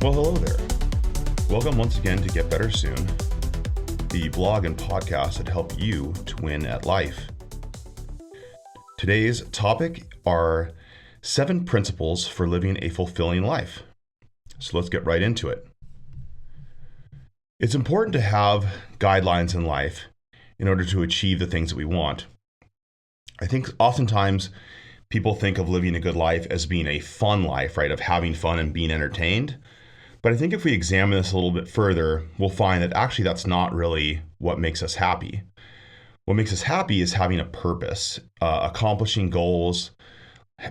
Well, hello there. Welcome once again to Get Better Soon, the blog and podcast that help you to win at life. Today's topic are 7 principles for living a fulfilling life. So let's get right into it. It's important to have guidelines in life in order to achieve the things that we want. I think oftentimes people think of living a good life as being a fun life, right? Of having fun and being entertained. But I think if we examine this a little bit further, we'll find that actually that's not really what makes us happy. What makes us happy is having a purpose, accomplishing goals,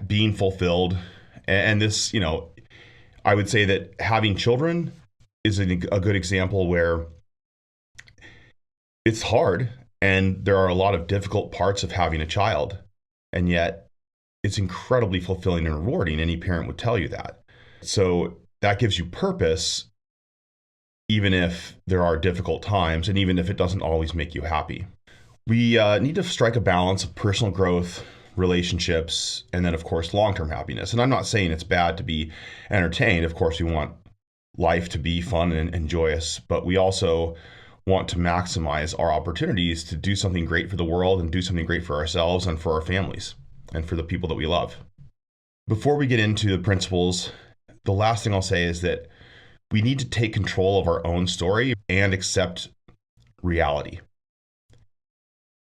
being fulfilled. And this, I would say that having children is a good example where it's hard and there are a lot of difficult parts of having a child. And yet it's incredibly fulfilling and rewarding. Any parent would tell you that. So that gives you purpose, even if there are difficult times and even if it doesn't always make you happy. We need to strike a balance of personal growth, relationships, and then, of course, long-term happiness. And I'm not saying it's bad to be entertained. Of course, we want life to be fun and joyous, but we also want to maximize our opportunities to do something great for the world and do something great for ourselves and for our families and for the people that we love. Before we get into the principles, the last thing I'll say is that we need to take control of our own story and accept reality.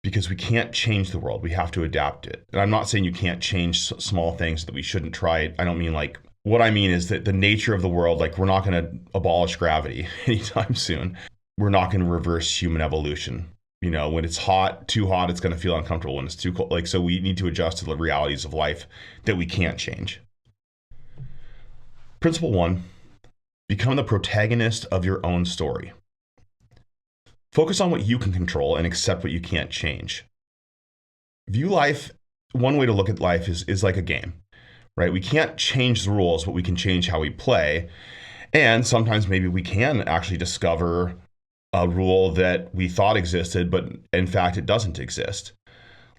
Because we can't change the world, we have to adapt it. And I'm not saying you can't change small things, that we shouldn't try it. I don't mean what I mean is that the nature of the world, we're not going to abolish gravity anytime soon. We're not going to reverse human evolution. When it's too hot, it's going to feel uncomfortable. When it's too cold, so we need to adjust to the realities of life that we can't change. Principle 1, become the protagonist of your own story. Focus on what you can control and accept what you can't change. View life, one way to look at life is like a game, right? We can't change the rules, but we can change how we play. And sometimes maybe we can actually discover a rule that we thought existed, but in fact it doesn't exist.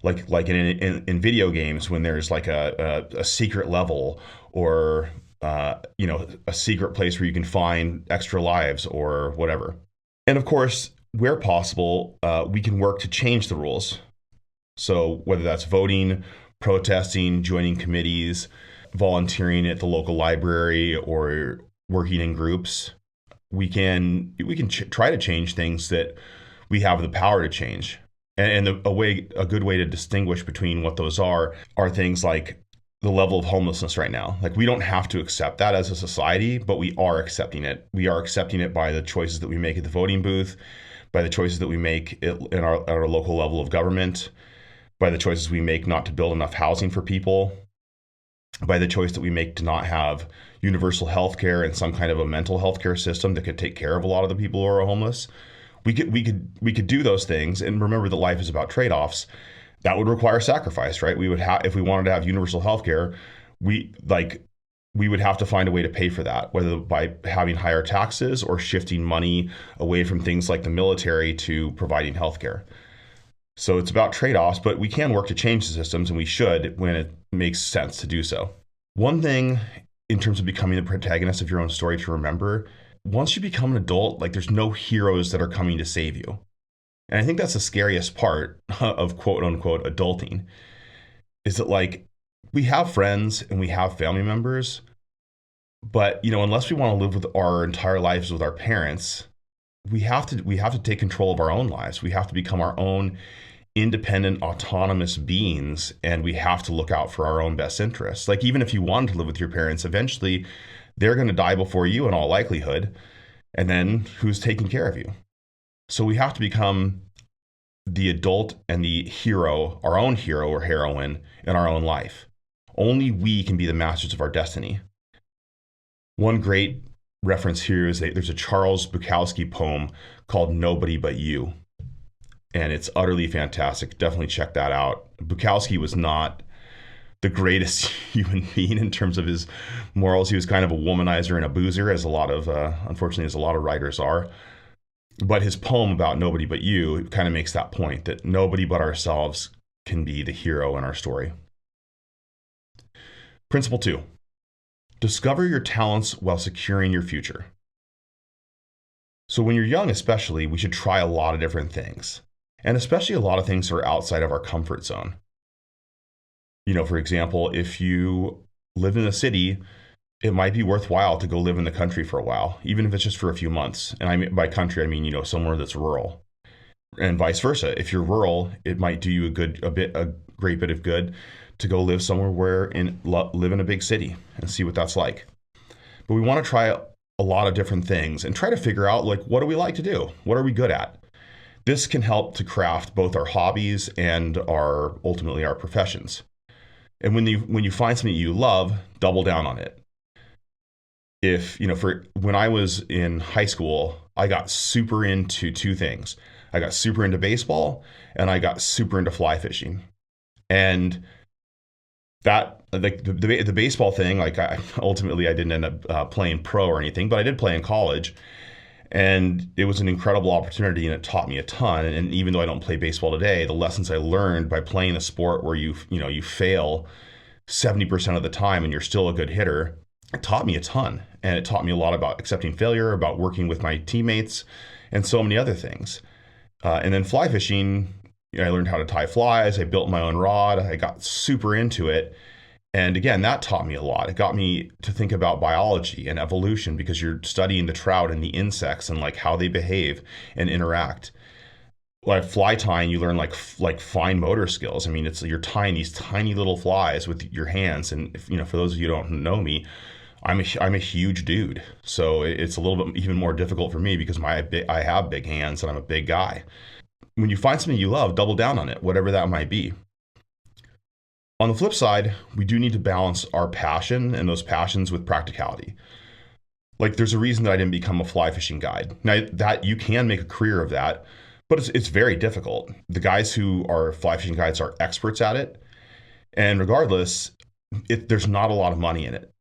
Like in video games, when there's a secret level or a secret place where you can find extra lives or whatever. And of course, where possible, we can work to change the rules. So whether that's voting, protesting, joining committees, volunteering at the local library, or working in groups, we can try to change things that we have the power to change. And a good way to distinguish between what those are things like the level of homelessness right now. We don't have to accept that as a society, but we are accepting it. We are accepting it by the choices that we make at the voting booth, by the choices that we make at our local level of government, by the choices we make not to build enough housing for people, by the choice that we make to not have universal health care and some kind of a mental health care system that could take care of a lot of the people who are homeless. We could do those things, and remember that life is about trade-offs. That would require sacrifice, right? We would have, if we wanted to have universal health care, we would have to find a way to pay for that, whether by having higher taxes or shifting money away from things like the military to providing healthcare. So it's about trade-offs, but we can work to change the systems, and we should when it makes sense to do so. One thing in terms of becoming the protagonist of your own story to remember, once you become an adult, there's no heroes that are coming to save you. And I think that's the scariest part of quote unquote adulting, is that we have friends and we have family members, but unless we want to live with our entire lives with our parents, we have to take control of our own lives. We have to become our own independent, autonomous beings, and we have to look out for our own best interests. Even if you wanted to live with your parents, eventually they're going to die before you in all likelihood, and then who's taking care of you? So we have to become the adult and the hero, our own hero or heroine in our own life. Only we can be the masters of our destiny. One great reference here is there's a Charles Bukowski poem called Nobody But You. And it's utterly fantastic. Definitely check that out. Bukowski was not the greatest human being in terms of his morals. He was kind of a womanizer and a boozer, unfortunately, as a lot of writers are. But his poem about Nobody But You kind of makes that point, that nobody but ourselves can be the hero in our story. Principle 2, Discover your talents while securing your future. So when you're young especially, we should try a lot of different things. And especially a lot of things that are outside of our comfort zone. For example, if you live in a city, it might be worthwhile to go live in the country for a while, even if it's just for a few months. And by country, I mean, somewhere that's rural. And vice versa. If you're rural, it might do you a great bit of good to go live somewhere live in a big city and see what that's like. But we want to try a lot of different things and try to figure out, like, what do we like to do? What are we good at? This can help to craft both our hobbies and ultimately our professions. And when you find something you love, double down on it. When I was in high school, I got super into two things. I got super into baseball and I got super into fly fishing. And that, like, the baseball thing, like, ultimately I didn't end up playing pro or anything, but I did play in college. And it was an incredible opportunity and it taught me a ton. And even though I don't play baseball today, the lessons I learned by playing a sport where you fail 70% of the time and you're still a good hitter, it taught me a ton. And it taught me a lot about accepting failure, about working with my teammates, and so many other things. And then fly fishing, I learned how to tie flies. I built my own rod. I got super into it. And again, that taught me a lot. It got me to think about biology and evolution because you're studying the trout and the insects and like how they behave and interact. Like fly tying, you learn like fine motor skills. I mean, you're tying these tiny little flies with your hands. And for those of you who don't know me, I'm a huge dude. So it's a little bit even more difficult for me because I have big hands and I'm a big guy. When you find something you love, double down on it, whatever that might be. On the flip side, we do need to balance our passion and those passions with practicality. Like, there's a reason that I didn't become a fly fishing guide. Now, that you can make a career of that, but it's very difficult. The guys who are fly fishing guides are experts at it. And regardless, there's not a lot of money in it.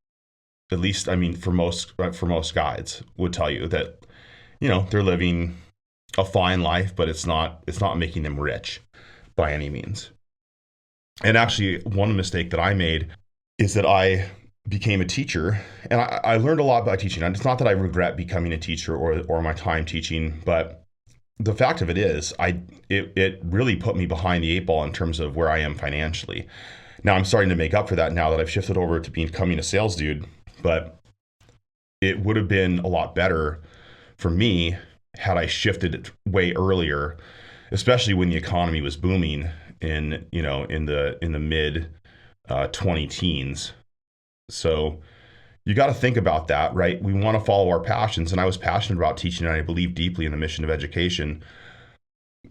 At least, I mean, for most guides would tell you that, they're living a fine life, but it's not making them rich by any means. And actually, one mistake that I made is that I became a teacher, and I learned a lot by teaching. And it's not that I regret becoming a teacher or my time teaching, but the fact of it is, it really put me behind the eight ball in terms of where I am financially. Now I'm starting to make up for that now that I've shifted over to becoming a sales dude, but it would have been a lot better for me had I shifted it way earlier, especially when the economy was booming in the mid 20 teens. So you got to think about that, right? We want to follow our passions, and I was passionate about teaching, and I believe deeply in the mission of education.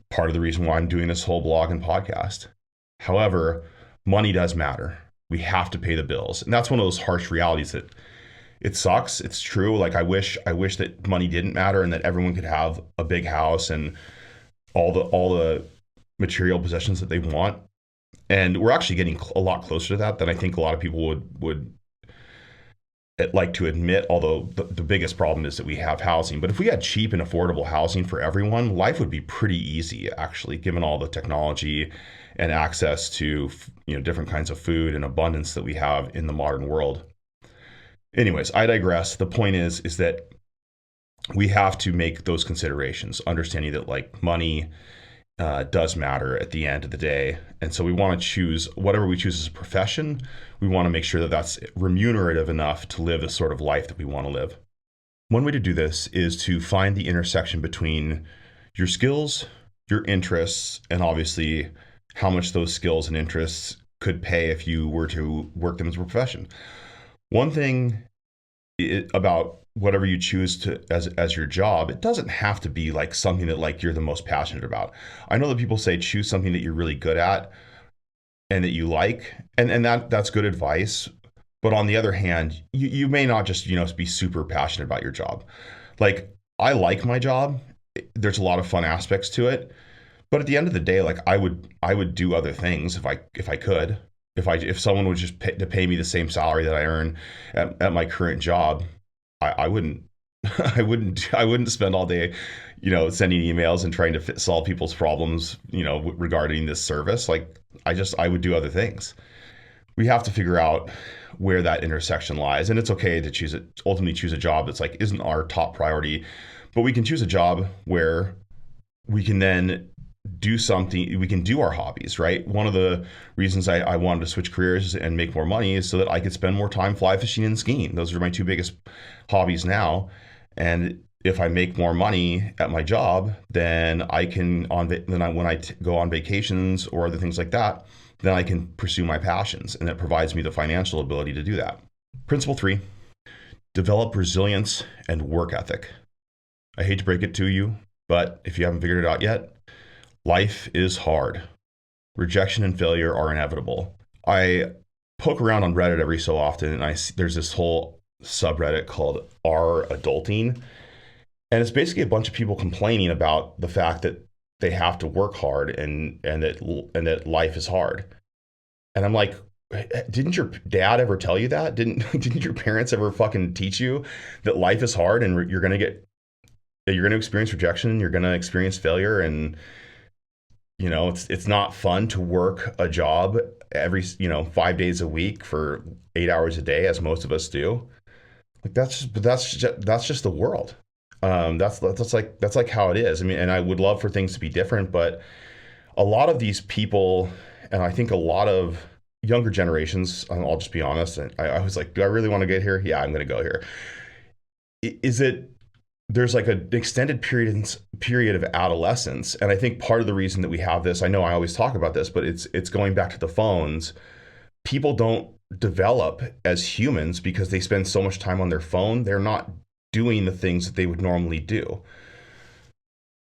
Part of the reason why I'm doing this whole blog and podcast. However, money does matter. We have to pay the bills, and that's one of those harsh realities that it sucks. It's true. Like, I wish that money didn't matter and that everyone could have a big house and all the material possessions that they want. And we're actually getting a lot closer to that than I think a lot of people would like to admit, although the biggest problem is that we have housing. But if we had cheap and affordable housing for everyone, life would be pretty easy, actually, given all the technology and access to different kinds of food and abundance that we have in the modern world. Anyways, I digress. The point is that we have to make those considerations, understanding that, like, money does matter at the end of the day. And so we want to choose whatever we choose as a profession. We want to make sure that that's remunerative enough to live the sort of life that we want to live. One way to do this is to find the intersection between your skills, your interests, and obviously how much those skills and interests could pay if you were to work them as a profession. One thing about whatever you choose to as your job, it doesn't have to be like something that like you're the most passionate about. I know that people say choose something that you're really good at and that you like, and that's good advice. But on the other hand, you may not just be super passionate about your job. Like, I like my job. There's a lot of fun aspects to it, but at the end of the day, like, I would do other things if I could. If someone would just pay me the same salary that I earn at my current job, I wouldn't spend all day, sending emails and trying to solve people's problems, regarding this service. Like, I would do other things. we have to figure out where that intersection lies. And it's okay to ultimately choose a job that's like isn't our top priority, but we can choose a job where we can then do something, we can do our hobbies, right? One of the reasons I wanted to switch careers and make more money is so that I could spend more time fly fishing and skiing. Those are my two biggest hobbies now. And if I make more money at my job, then I can when I go on vacations or other things like that, then I can pursue my passions, and that provides me the financial ability to do that. Principle 3, develop resilience and work ethic. I hate to break it to you, but if you haven't figured it out yet, life is hard. Rejection and failure are inevitable. I poke around on Reddit every so often, and there's this whole subreddit called R Adulting, and it's basically a bunch of people complaining about the fact that they have to work hard and that life is hard. And I'm like, didn't your dad ever tell you that? Didn't your parents ever fucking teach you that life is hard and you're going to experience rejection, you're going to experience failure, and it's not fun to work a job every 5 days a week for 8 hours a day, as most of us do. Like that's just the world. That's like how it is. I mean, and I would love for things to be different, but a lot of these people, and I think a lot of younger generations, I'll just be honest, and I was like, do I really want to get here? Yeah, I'm going to go here. There's like an extended period of adolescence, and I think part of the reason that we have this, I know I always talk about this, but it's going back to the phones. People don't develop as humans because they spend so much time on their phone. They're not doing the things that they would normally do.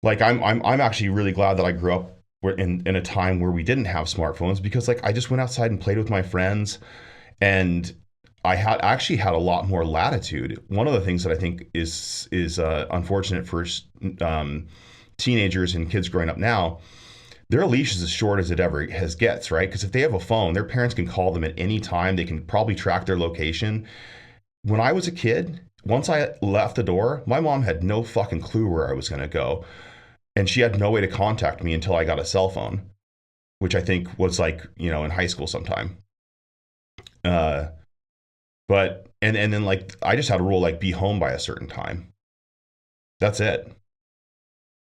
Like I'm actually really glad that I grew up in a time where we didn't have smartphones, because like I just went outside and played with my friends, and I actually had a lot more latitude. One of the things that I think is unfortunate for teenagers and kids growing up now, their leash is as short as it ever gets, right? Because if they have a phone, their parents can call them at any time. They can probably track their location. When I was a kid, once I left the door, my mom had no fucking clue where I was going to go. And she had no way to contact me until I got a cell phone, which I think was like, in high school sometime. But then like I just had a rule, like be home by a certain time. That's it.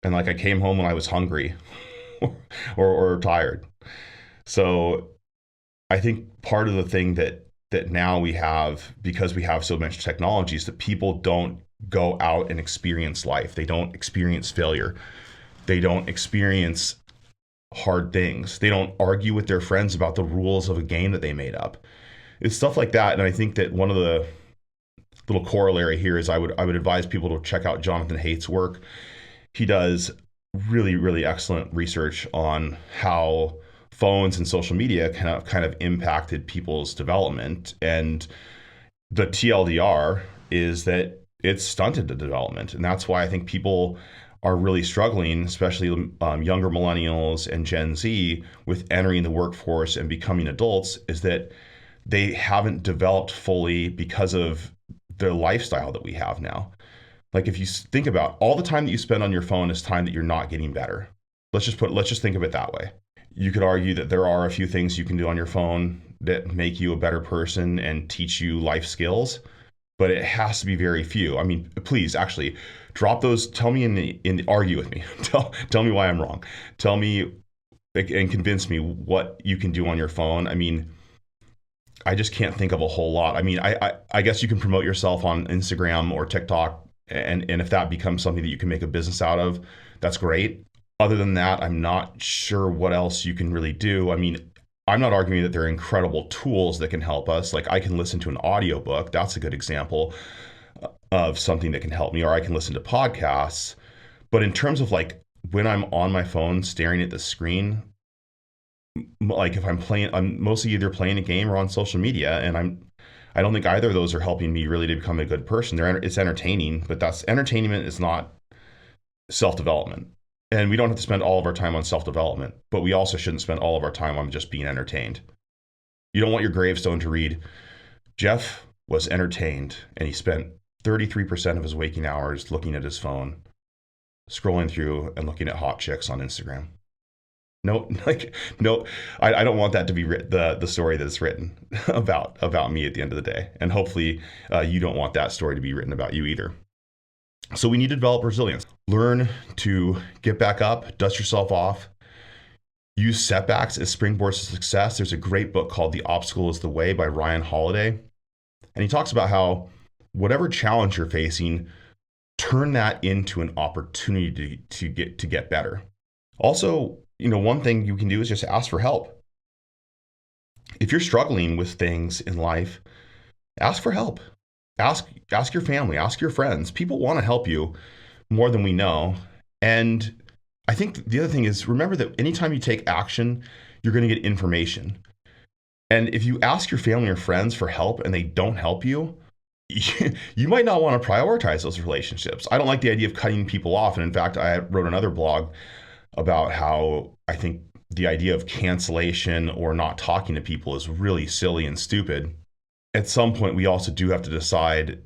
And like I came home when I was hungry or tired. So I think part of the thing that now we have, because we have so much technology, is that people don't go out and experience life. They don't experience failure. They don't experience hard things. They don't argue with their friends about the rules of a game that they made up. It's stuff like that. And I think that one of the little corollary here is I would advise people to check out Jonathan Haidt's work. He does really, really excellent research on how phones and social media kind of impacted people's development. And the TLDR is that it's stunted the development. And that's why I think people are really struggling, especially younger millennials and Gen Z, with entering the workforce and becoming adults, is that they haven't developed fully because of the lifestyle that we have now. Like if you think about all the time that you spend on your phone is time that you're not getting better. Let's just think of it that way. You could argue that there are a few things you can do on your phone that make you a better person and teach you life skills, but it has to be very few. I mean, please actually drop those. Tell me argue with me. Tell me why I'm wrong. Tell me and convince me what you can do on your phone. I mean, I just can't think of a whole lot. I mean, I guess you can promote yourself on Instagram or TikTok, and if that becomes something that you can make a business out of, that's great. Other than that, I'm not sure what else you can really do. I mean, I'm not arguing that there are incredible tools that can help us. Like I can listen to an audiobook. That's a good example of something that can help me, or I can listen to podcasts. But in terms of like when I'm on my phone staring at the screen, like if I'm mostly either playing a game or on social media, and I don't think either of those are helping me really to become a good person. It's entertaining, but that's entertainment is not self-development. And we don't have to spend all of our time on self-development, but we also shouldn't spend all of our time on just being entertained. You don't want your gravestone to read, Jeff was entertained, and he spent 33% of his waking hours looking at his phone, scrolling through and looking at hot chicks on Instagram. No, like no, I don't want that to be the story that's written about me at the end of the day. And hopefully, you don't want that story to be written about you either. So we need to develop resilience. Learn to get back up, dust yourself off, use setbacks as springboards to success. There's a great book called The Obstacle is the Way by Ryan Holiday. And he talks about how whatever challenge you're facing, turn that into an opportunity to get better. Also, one thing you can do is just ask for help. If you're struggling with things in life, ask for help. Ask your family, ask your friends. People want to help you more than we know. And I think the other thing is, remember that anytime you take action, you're going to get information. And if you ask your family or friends for help and they don't help you, you might not want to prioritize those relationships. I don't like the idea of cutting people off. And in fact, I wrote another blog about how I think the idea of cancellation or not talking to people is really silly and stupid. At some point, we also do have to decide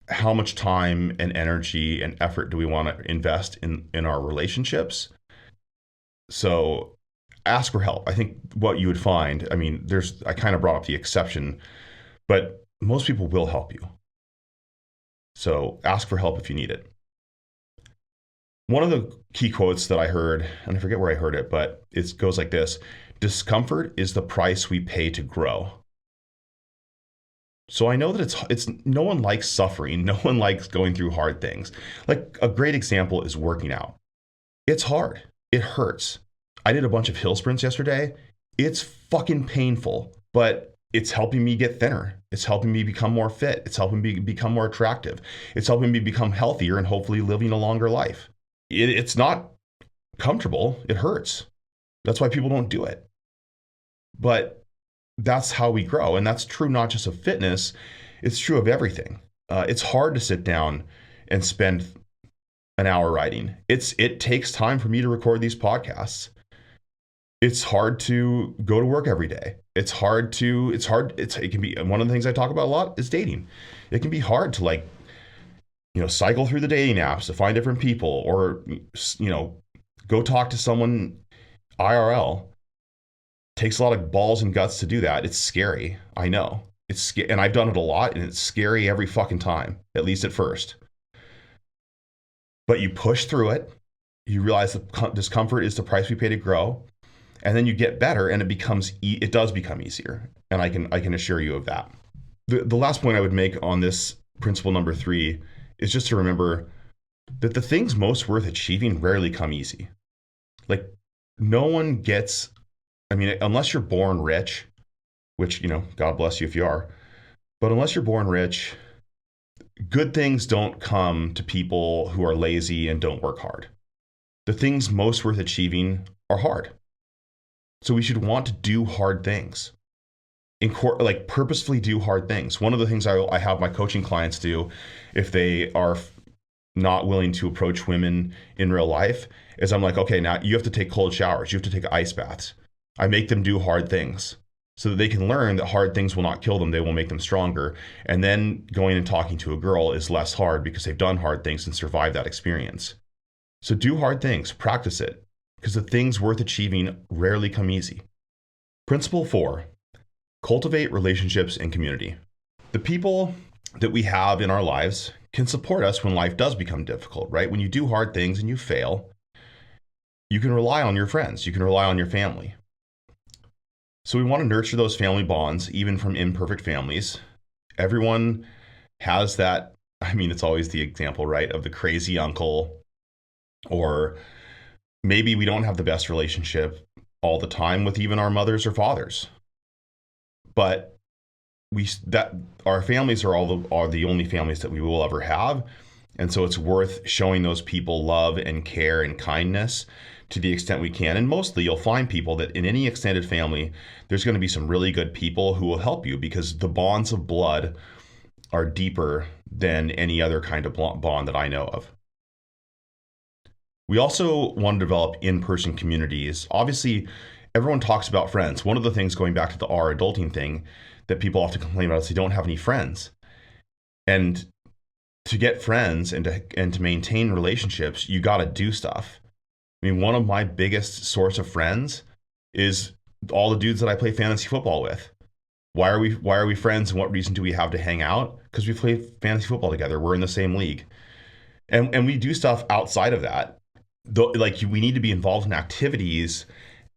how much time and energy and effort do we want to invest in our relationships. So ask for help. I think what you would find, I kind of brought up the exception, but most people will help you. So ask for help if you need it. One of the key quotes that I heard, and I forget where I heard it, but it goes like this: discomfort is the price we pay to grow. So I know that it's no one likes suffering. No one likes going through hard things. Like a great example is working out. It's hard. It hurts. I did a bunch of hill sprints yesterday. It's fucking painful, but it's helping me get thinner. It's helping me become more fit. It's helping me become more attractive. It's helping me become healthier and hopefully living a longer life. It's not comfortable. It hurts. That's why people don't do it. But that's how we grow. And that's true not just of fitness, it's true of everything. It's hard to sit down and spend an hour writing. It takes time for me to record these podcasts. It's hard to go to work every day. It can be, one of the things I talk about a lot is dating. It can be hard to cycle through the dating apps to find different people, or, go talk to someone IRL. Takes a lot of balls and guts to do that. It's scary. I know. It's scary, and I've done it a lot, and it's scary every fucking time, at least at first. But you push through it. You realize that discomfort is the price we pay to grow, and then you get better, and it does become easier. And I can assure you of that. The last point I would make on this principle number 3 is just to remember that the things most worth achieving rarely come easy. Like, no one gets, unless you're born rich, which, God bless you if you are, but unless you're born rich, good things don't come to people who are lazy and don't work hard. The things most worth achieving are hard. So we should want to do hard things. Purposefully do hard things. One of the things I have my coaching clients do, if they are not willing to approach women in real life, is I'm like, okay, now you have to take cold showers. You have to take ice baths. I make them do hard things so that they can learn that hard things will not kill them. They will make them stronger. And then going and talking to a girl is less hard because they've done hard things and survived that experience. So do hard things, practice it, because the things worth achieving rarely come easy. Principle 4, cultivate relationships and community. The people that we have in our lives can support us when life does become difficult, right? When you do hard things and you fail, you can rely on your friends, you can rely on your family. So we want to nurture those family bonds, even from imperfect families. Everyone has that. It's always the example, right, of the crazy uncle, or maybe we don't have the best relationship all the time with even our mothers or fathers. But our families are the only families that we will ever have. And so it's worth showing those people love and care and kindness to the extent we can. And mostly you'll find people that in any extended family, there's going to be some really good people who will help you, because the bonds of blood are deeper than any other kind of bond that I know of. We also want to develop in-person communities. Obviously, everyone talks about friends. One of the things, going back to the our adulting thing, that people often complain about is they don't have any friends. And to get friends and to maintain relationships, you got to do stuff. I mean, one of my biggest source of friends is all the dudes that I play fantasy football with. Why are we friends, and what reason do we have to hang out? Because we play fantasy football together. We're in the same league. And we do stuff outside of that. Though, like, we need to be involved in activities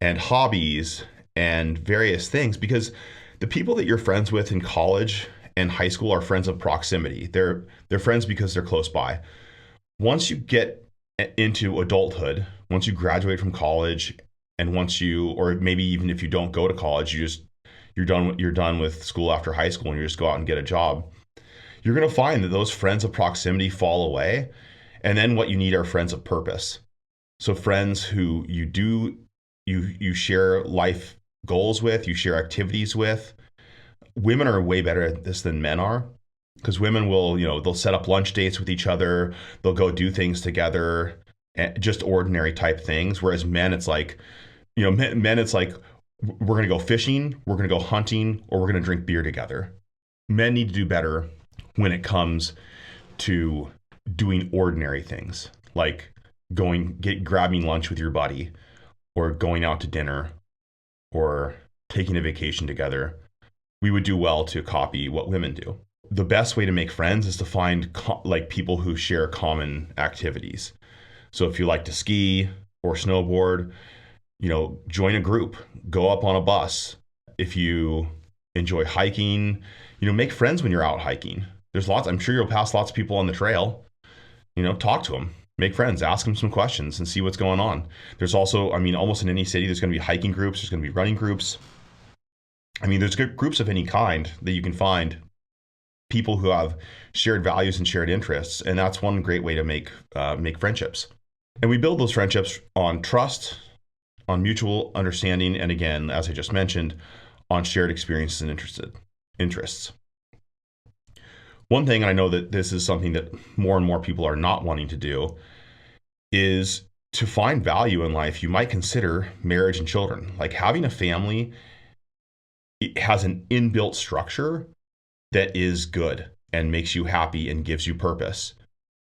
and hobbies and various things, because the people that you're friends with in college and high school are friends of proximity. They're friends because they're close by. Once you get into adulthood, once you graduate from college, and once you, or maybe even if you don't go to college, you're done with school after high school and you just go out and get a job, you're going to find that those friends of proximity fall away. And then what you need are friends of purpose. So friends who you share life goals with, you share activities with. Women are way better at this than men are, because women will, they'll set up lunch dates with each other. They'll go do things together, just ordinary type things. Whereas men, it's like, men, it's like, we're going to go fishing, we're going to go hunting, or we're going to drink beer together. Men need to do better when it comes to doing ordinary things, like grabbing lunch with your buddy, or going out to dinner, or taking a vacation together. We would do well to copy what women do. The best way to make friends is to find people who share common activities. So if you like to ski or snowboard, join a group, go up on a bus. If you enjoy hiking, make friends when you're out hiking. I'm sure you'll pass lots of people on the trail. Talk to them, make friends, ask them some questions and see what's going on. There's also, almost in any city, there's going to be hiking groups, there's going to be running groups. There's groups of any kind that you can find, people who have shared values and shared interests. And that's one great way to make friendships. And we build those friendships on trust, on mutual understanding, and again, as I just mentioned, on shared experiences and interests. One thing, and I know that this is something that more and more people are not wanting to do, is to find value in life, you might consider marriage and children. Like, having a family, it has an inbuilt structure that is good and makes you happy and gives you purpose,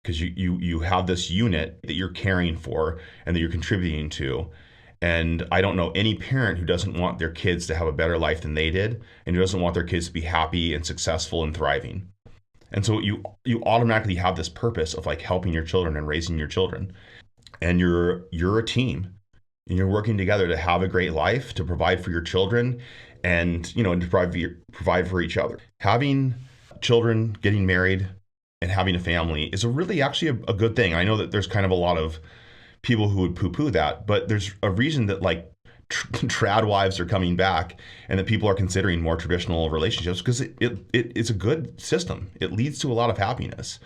because you have this unit that you're caring for and that you're contributing to. And I don't know any parent who doesn't want their kids to have a better life than they did, and who doesn't want their kids to be happy and successful and thriving. And so you automatically have this purpose of helping your children and raising your children. And you're a team, and you're working together to have a great life, to provide for your children, and to provide for each other. Having children, getting married, and having a family is actually a good thing. I know that there's kind of a lot of people who would poo-poo that, but there's a reason that trad wives are coming back, and that people are considering more traditional relationships, because it's a good system. It leads to a lot of happiness.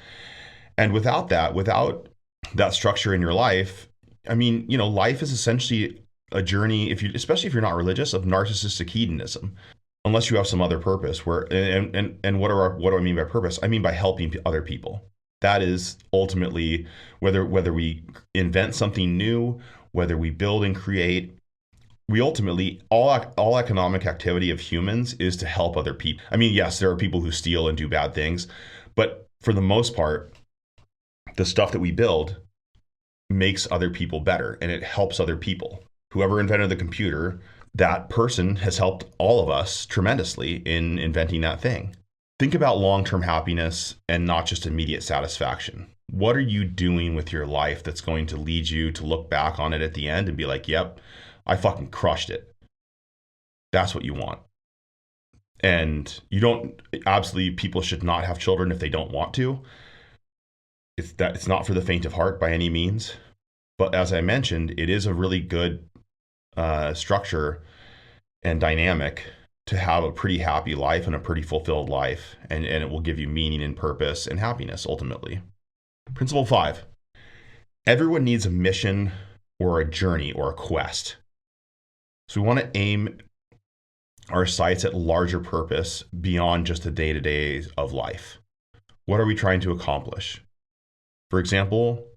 And without that structure in your life, life is essentially a journey, especially if you're not religious, of narcissistic hedonism, unless you have some other purpose. And what do I mean by purpose? I mean by helping other people. That is ultimately, whether we invent something new, whether we build and create, we ultimately, all economic activity of humans is to help other people. Yes, there are people who steal and do bad things, but for the most part, the stuff that we build makes other people better, and it helps other people. Whoever invented the computer, that person has helped all of us tremendously in inventing that thing. Think about long-term happiness and not just immediate satisfaction. What are you doing with your life that's going to lead you to look back on it at the end and be like, yep, I fucking crushed it? That's what you want. And absolutely, people should not have children if they don't want to. It's not for the faint of heart by any means. But as I mentioned, it is a really good structure and dynamic to have a pretty happy life and a pretty fulfilled life. And it will give you meaning and purpose and happiness ultimately. Principle 5, everyone needs a mission or a journey or a quest. So we want to aim our sights at larger purpose beyond just the day-to-day of life. What are we trying to accomplish? For example,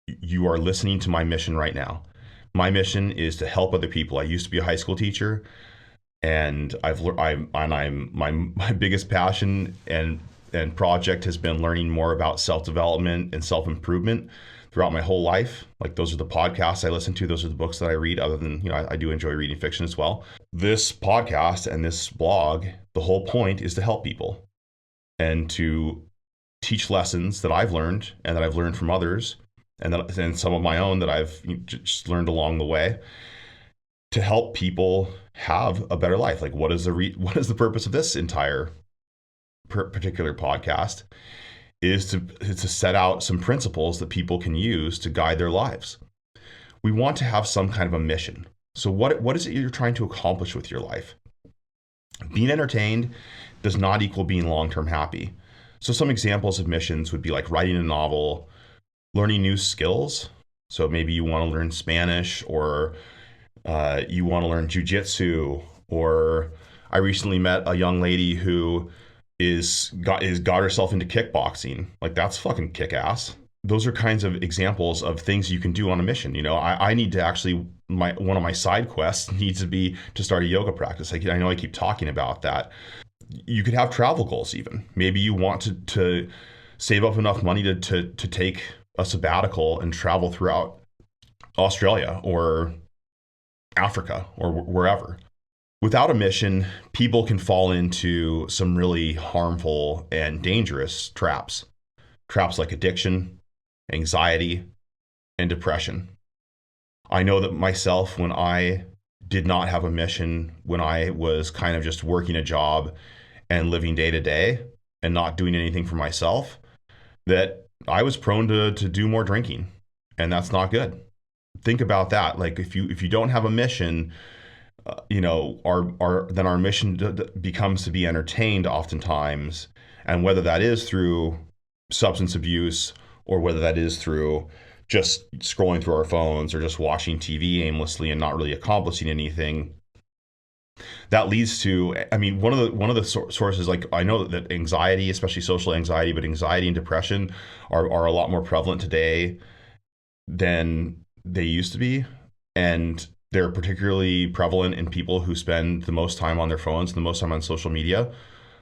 you are listening to my mission right now. My mission is to help other people. I used to be a high school teacher, and my biggest passion and project has been learning more about self-development and self-improvement. throughout my whole life. Like those are the podcasts I listen to. Those are the books that I read, other than, I do enjoy reading fiction as well. This podcast and this blog, the whole point is to help people and to teach lessons that I've learned and that I've learned from others, and some of my own that I've just learned along the way, to help people have a better life. Like what is the purpose of this entire particular podcast is to set out some principles that people can use to guide their lives. We want to have some kind of a mission. So what is it you're trying to accomplish with your life? Being entertained does not equal being long-term happy. So some examples of missions would be like writing a novel, learning new skills. So maybe you want to learn Spanish, or you want to learn jujitsu, or I recently met a young lady who got herself into kickboxing. Like that's fucking kick-ass. Those are kinds of examples of things you can do on a mission. I need to actually, one of my side quests needs to be to start a yoga practice. I know I keep talking about that. You could have travel goals even. Maybe you want to save up enough money to take a sabbatical and travel throughout Australia or Africa or wherever. Without a mission, people can fall into some really harmful and dangerous traps. Traps like addiction, anxiety, and depression. I know that myself, when I did not have a mission, when I was kind of just working a job and living day to day and not doing anything for myself, that I was prone to do more drinking, and that's not good. Think about that. Like if you don't have a mission, then our mission becomes to be entertained oftentimes, and whether that is through substance abuse or whether that is through just scrolling through our phones or just watching TV aimlessly and not really accomplishing anything, that leads to, one of the sources, like I know that anxiety, especially social anxiety, but anxiety and depression are a lot more prevalent today than they used to be, and they're particularly prevalent in people who spend the most time on their phones, the most time on social media.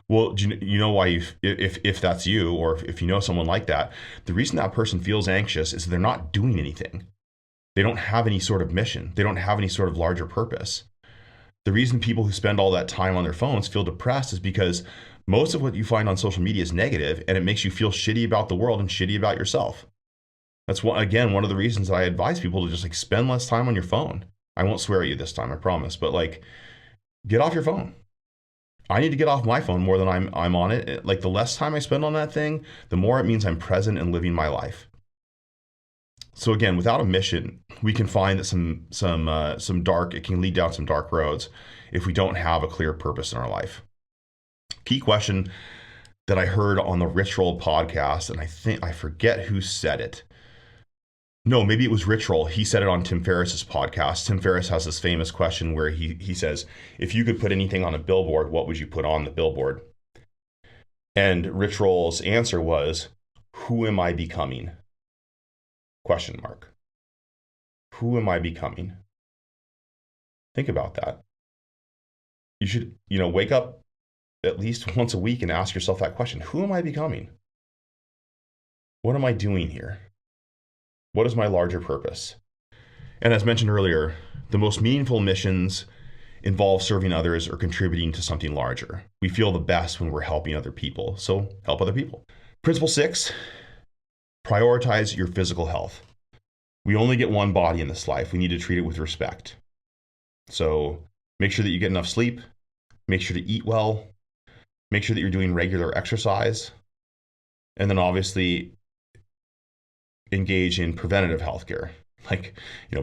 Well, do you know why? If that's you, or if you know someone like that, the reason that person feels anxious is they're not doing anything. They don't have any sort of mission. They don't have any sort of larger purpose. The reason people who spend all that time on their phones feel depressed is because most of what you find on social media is negative, and it makes you feel shitty about the world and shitty about yourself. That's one of the reasons that I advise people to just spend less time on your phone. I won't swear at you this time, I promise, but get off your phone. I need to get off my phone more than I'm on it. Like the less time I spend on that thing, the more it means I'm present and living my life. So again, without a mission, we can find that it can lead down some dark roads if we don't have a clear purpose in our life. Key question that I heard on the Rich Roll podcast, and I forget who said it. No, maybe it was Rich Roll. He said it on Tim Ferriss's podcast. Tim Ferriss has this famous question where he says, if you could put anything on a billboard, what would you put on the billboard? And Rich Roll's answer was, who am I becoming? ? Who am I becoming? Think about that. You should, wake up at least once a week and ask yourself that question. Who am I becoming? What am I doing here? What is my larger purpose? And as mentioned earlier, the most meaningful missions involve serving others or contributing to something larger. We feel the best when we're helping other people, so help other people. Principle 6, prioritize your physical health. We only get one body in this life. We need to treat it with respect. So make sure that you get enough sleep, make sure to eat well, make sure that you're doing regular exercise, and then obviously engage in preventative healthcare, like,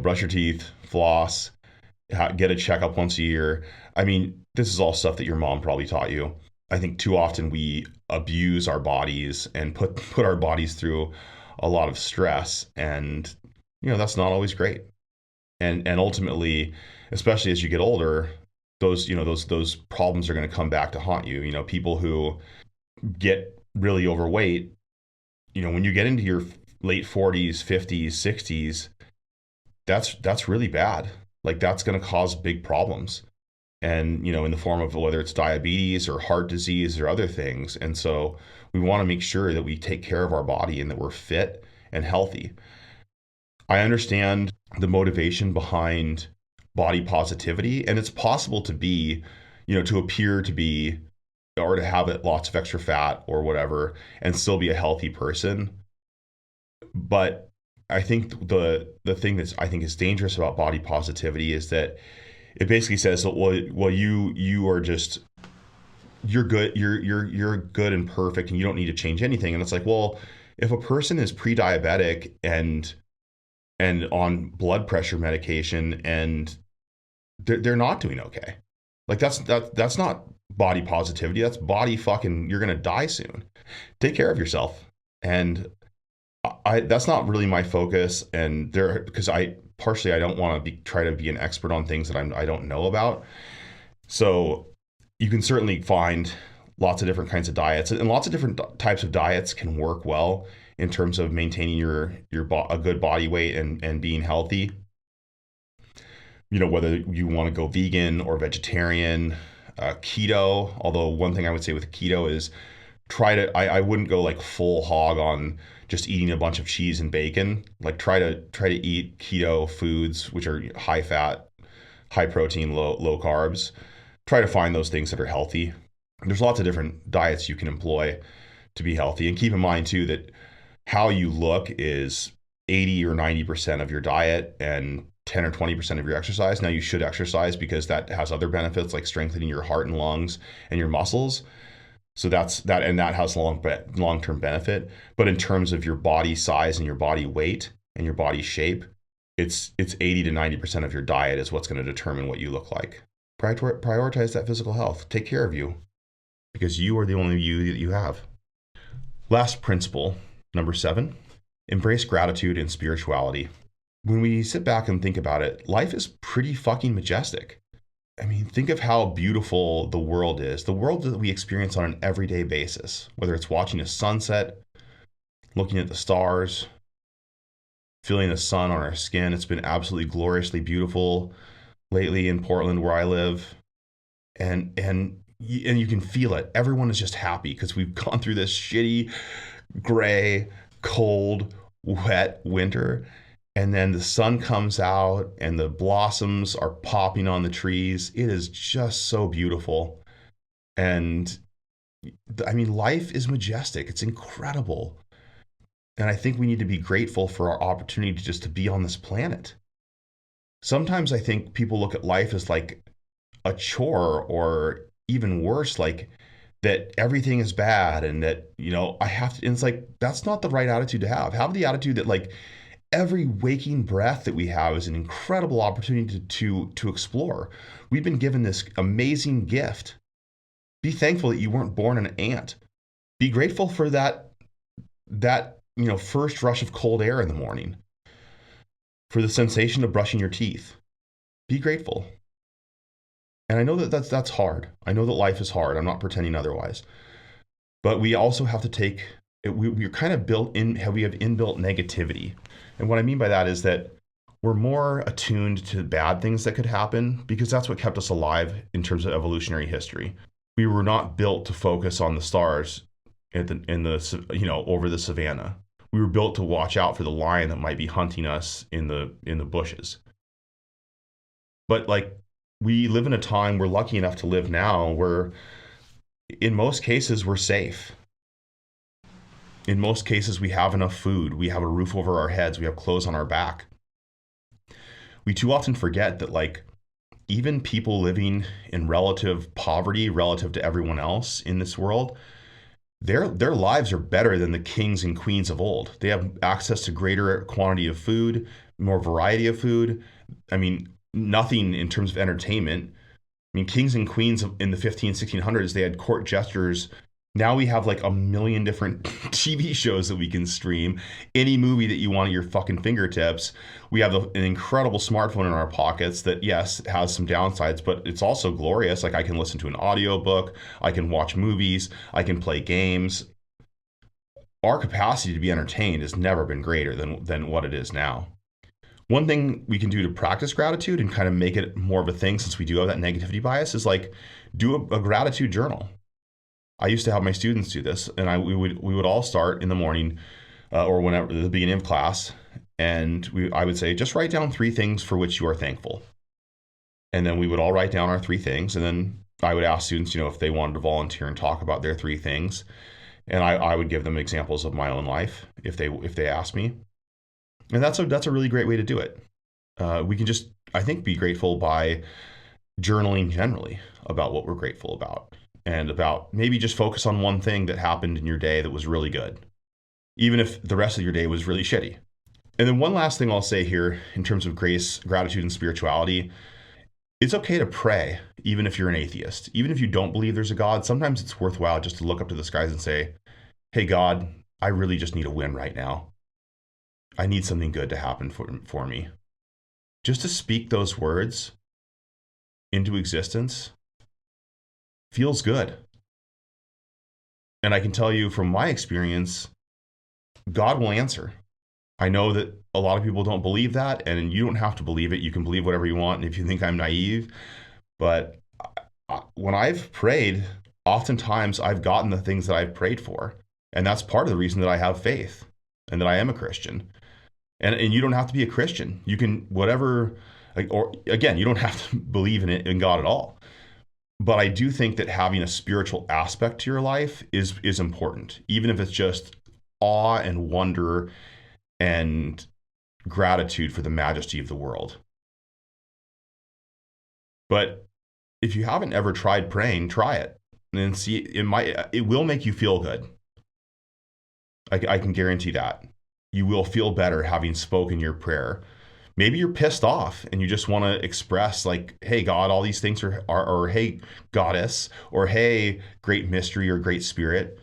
brush your teeth, floss, get a checkup once a year. This is all stuff that your mom probably taught you. I think too often we abuse our bodies and put our bodies through a lot of stress, and that's not always great. And ultimately, especially as you get older, those problems are going to come back to haunt you. People who get really overweight, when you get into your late 40s, 50s, 60s, that's really bad. Like that's going to cause big problems. And, in the form of whether it's diabetes or heart disease or other things. And so we want to make sure that we take care of our body and that we're fit and healthy. I understand the motivation behind body positivity, and it's possible to be, to appear to be, or to have lots of extra fat or whatever, and still be a healthy person. But I think the thing that I think is dangerous about body positivity is that it basically says, well, you are just, you're good, you're good and perfect, and you don't need to change anything. And it's like, well, if a person is pre-diabetic and on blood pressure medication and they're not doing okay, like that's not body positivity. That's body fucking, you're gonna die soon. Take care of yourself. And I that's not really my focus. And there, because I don't want to try to be an expert on things that I don't know about. So you can certainly find lots of different kinds of diets, and lots of different types of diets can work well in terms of maintaining a good body weight and being healthy. Whether you want to go vegan or vegetarian, keto. Although one thing I would say with keto is I wouldn't go like full hog on just eating a bunch of cheese and bacon. Like try to eat keto foods, which are high fat, high protein, low carbs. Try to find those things that are healthy. There's lots of different diets you can employ to be healthy. And keep in mind too that how you look is 80 or 90% of your diet and 10 or 20% of your exercise. Now you should exercise because that has other benefits like strengthening your heart and lungs and your muscles. So that's that, and that has long-term benefit. But in terms of your body size and your body weight and your body shape, it's 80 to 90% of your diet is what's going to determine what you look like. Prioritize that physical health. Take care of you, because you are the only you that you have. Last principle, number 7, embrace gratitude and spirituality. When we sit back and think about it, life is pretty fucking majestic. I mean, think of how beautiful the world is. The world that we experience on an everyday basis, whether it's watching a sunset, looking at the stars, feeling the sun on our skin. It's been absolutely gloriously beautiful lately in Portland where I live. And you can feel it. Everyone is just happy because we've gone through this shitty, gray, cold, wet winter. And then the sun comes out and the blossoms are popping on the trees. It is just so beautiful. And I mean, life is majestic. It's incredible. And I think we need to be grateful for our opportunity to be on this planet. Sometimes I think people look at life as like a chore, or even worse, like that everything is bad and that, I have to, and it's like, that's not the right attitude to have. Have the attitude that like, every waking breath that we have is an incredible opportunity to explore. We've been given this amazing gift. Be thankful that you weren't born an ant. Be grateful for that first rush of cold air in the morning, for the sensation of brushing your teeth. Be grateful. And I know that that's hard. I know that life is hard. I'm not pretending otherwise. But we also have to we're kind of we have inbuilt negativity. And what I mean by that is that we're more attuned to bad things that could happen because that's what kept us alive in terms of evolutionary history. We were not built to focus on the stars over the savannah. We were built to watch out for the lion that might be hunting us in the bushes. But like, we live in a time, we're lucky enough to live now where in most cases we're safe. In most cases, we have enough food. We have a roof over our heads. We have clothes on our back. We too often forget that, like, even people living in relative poverty relative to everyone else in this world, their lives are better than the kings and queens of old. They have access to greater quantity of food, more variety of food. I mean, nothing in terms of entertainment. I mean, kings and queens in the 1600s, they had court jesters. Now we have like a million different TV shows that we can stream. Any movie that you want at your fucking fingertips. We have an incredible smartphone in our pockets that, yes, has some downsides, but it's also glorious. Like, I can listen to an audiobook, I can watch movies, I can play games. Our capacity to be entertained has never been greater than what it is now. One thing we can do to practice gratitude and kind of make it more of a thing, since we do have that negativity bias, is like do a gratitude journal. I used to have my students do this, and we would all start in the morning or whenever, the beginning of class, And I would say, just write down 3 things for which you are thankful. And then we would all write down our 3 things. And then I would ask students, if they wanted to volunteer and talk about their 3 things. And I would give them examples of my own life if they asked me. And that's a really great way to do it. We can just, I think, be grateful by journaling generally about what we're grateful about, and about maybe just focus on one thing that happened in your day that was really good, even if the rest of your day was really shitty. And then one last thing I'll say here in terms of grace, gratitude, and spirituality, it's okay to pray, even if you're an atheist. Even if you don't believe there's a God, sometimes it's worthwhile just to look up to the skies and say, hey, God, I really just need a win right now. I need something good to happen for me. Just to speak those words into existence feels good. And I can tell you from my experience, God will answer. I know that a lot of people don't believe that, and you don't have to believe it. You can believe whatever you want, and if you think I'm naive. But when I've prayed, oftentimes I've gotten the things that I've prayed for. And that's part of the reason that I have faith and that I am a Christian. And you don't have to be a Christian. You can, whatever, or again, you don't have to believe in God at all. But I do think that having a spiritual aspect to your life is important, even if it's just awe and wonder and gratitude for the majesty of the world. But if you haven't ever tried praying, try it and see. It will make you feel good. I can guarantee that. You will feel better having spoken your prayer. Maybe you're pissed off and you just want to express, like, hey, God, all these things are or hey, goddess, or hey, great mystery or great spirit.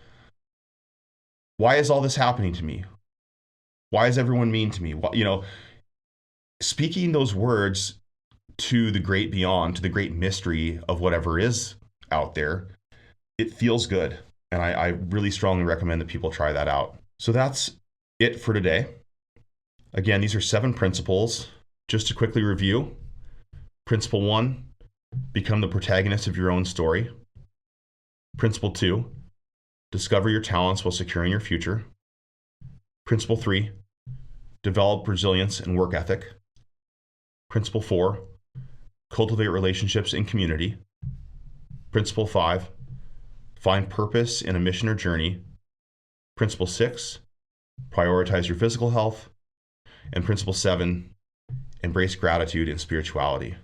Why is all this happening to me? Why is everyone mean to me? Speaking those words to the great beyond, to the great mystery of whatever is out there, it feels good. And I really strongly recommend that people try that out. So that's it for today. Again, these are 7 principles. Just to quickly review. Principle 1, become the protagonist of your own story. Principle 2, discover your talents while securing your future. Principle 3, develop resilience and work ethic. Principle 4, cultivate relationships in community. Principle 5, find purpose in a mission or journey. Principle 6, prioritize your physical health. And Principle 7, embrace gratitude and spirituality.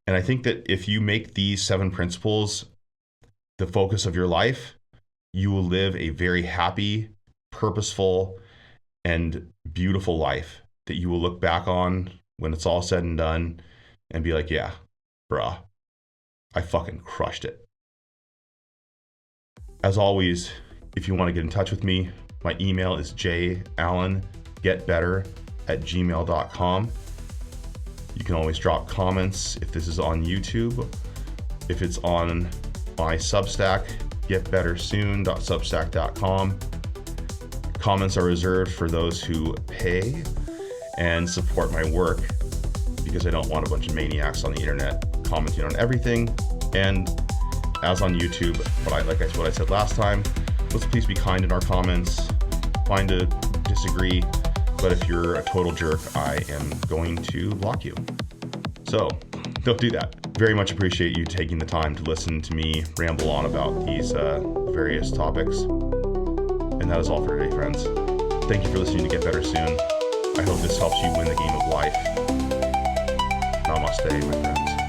And I think that if you make these 7 principles the focus of your life, you will live a very happy, purposeful, and beautiful life that you will look back on when it's all said and done and be like, yeah, bruh, I fucking crushed it. As always, if you want to get in touch with me, my email is jallengetbetter@gmail.com. You can always drop comments if this is on YouTube. If it's on my Substack, getbettersoon.substack.com. Comments are reserved for those who pay and support my work, because I don't want a bunch of maniacs on the internet commenting on everything. And as on YouTube, what I said last time, let's please be kind in our comments. Fine to disagree, but if you're a total jerk, I am going to block you. So don't do that. Very much appreciate you taking the time to listen to me ramble on about these various topics. And that is all for today, friends. Thank you for listening to Get Better Soon. I hope this helps you win the game of life. Namaste, my friends.